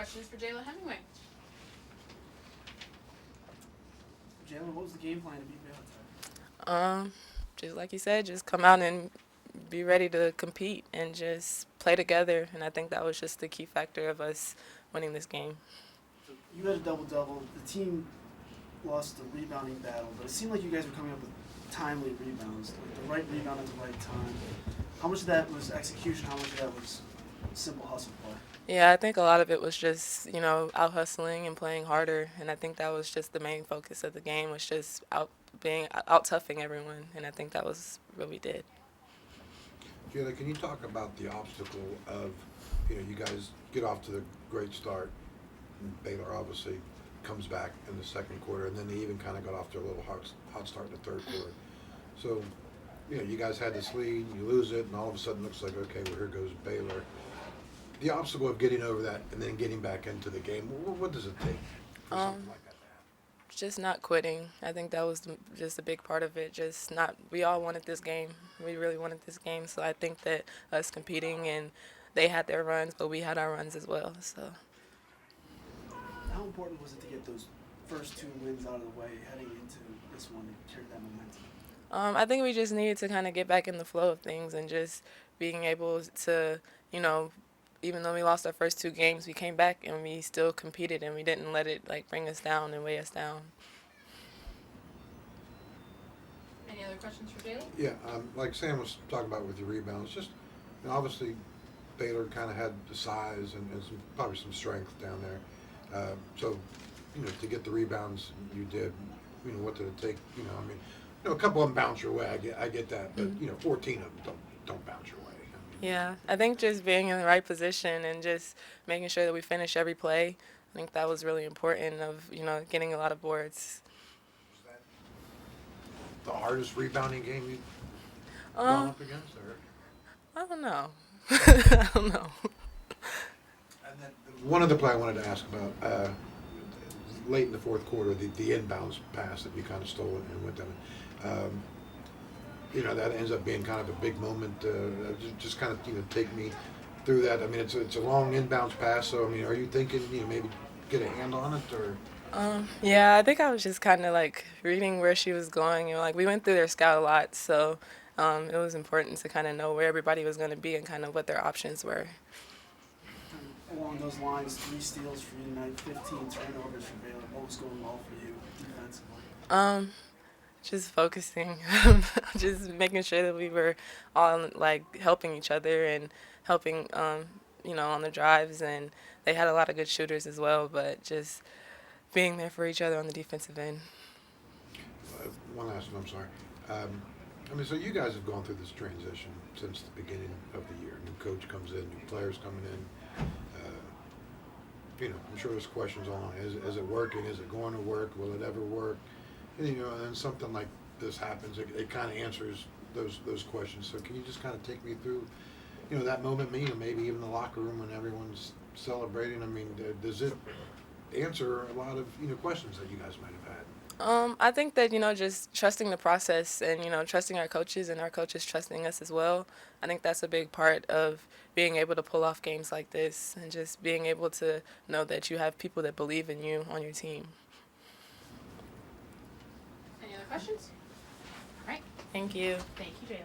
questions for Jayla Hemingway. Jayla, what was the game plan to beat Baylor today? Just like you said, just come out and be ready to compete and just play together. And I think that was just the key factor of us winning this game. So you had a double-double. The team lost the rebounding battle, but it seemed like you guys were coming up with timely rebounds, like the right rebound at the right time. How much of that was execution? How much of that was simple hustle play? Yeah, I think a lot of it was just, out hustling and playing harder. And I think that was just the main focus of the game, was just out toughing everyone. And I think that was what we did. Jayla, can you talk about the obstacle of, you guys get off to the great start. Baylor obviously comes back in the second quarter, and then they even kind of got off to a little hot start in the third quarter. So, you guys had this lead, you lose it, and all of a sudden it looks like, okay, well, here goes Baylor. The obstacle of getting over that and then getting back into the game, what does it take for something like that to happen? Just not quitting. I think that was just a big part of it. We all wanted this game. We really wanted this game. So I think that us competing, and they had their runs, but we had our runs as well. So. How important was it to get those first two wins out of the way heading into this one to carry that momentum? I think we just needed to kind of get back in the flow of things and just being able to, even though we lost our first two games, we came back and we still competed, and we didn't let it bring us down and weigh us down. Any other questions for Jayla? Yeah, like Sam was talking about with your rebounds, just obviously Baylor kind of had the size and probably some strength down there. So, to get the rebounds you did, what did it take? A couple of them bounce your way. I get that, but 14 of them don't bounce your way. Yeah, I think just being in the right position and just making sure that we finish every play. I think that was really important of, getting a lot of boards. Was that the hardest rebounding game you've gone up against? Or? I don't know. I don't know. And then one other play I wanted to ask about, late in the fourth quarter, the inbounds pass that you kind of stole and went down. That ends up being kind of a big moment. Just kind of take me through that. I mean, it's a long inbounds pass. So, are you thinking maybe get a hand on it or? Yeah, I think I was just kind of reading where she was going. We went through their scout a lot, so it was important to kind of know where everybody was going to be and kind of what their options were. Along those lines, 3 steals for you tonight, 15 turnovers for Baylor. What was going well for you defensively? Just focusing, just making sure that we were all helping each other and helping, on the drives. And they had a lot of good shooters as well, but just being there for each other on the defensive end. One last one, I'm sorry. So you guys have gone through this transition since the beginning of the year. New coach comes in, new players coming in. I'm sure there's questions on, is it working? Is it going to work? Will it ever work? And, and something like this happens, it kind of answers those questions. So can you just kind of take me through, that moment, maybe even the locker room when everyone's celebrating? Does it answer a lot of, questions that you guys might have had? I think that, just trusting the process and, trusting our coaches and our coaches trusting us as well. I think that's a big part of being able to pull off games like this and just being able to know that you have people that believe in you on your team. Any other questions? All right. Thank you. Thank you, Jayla.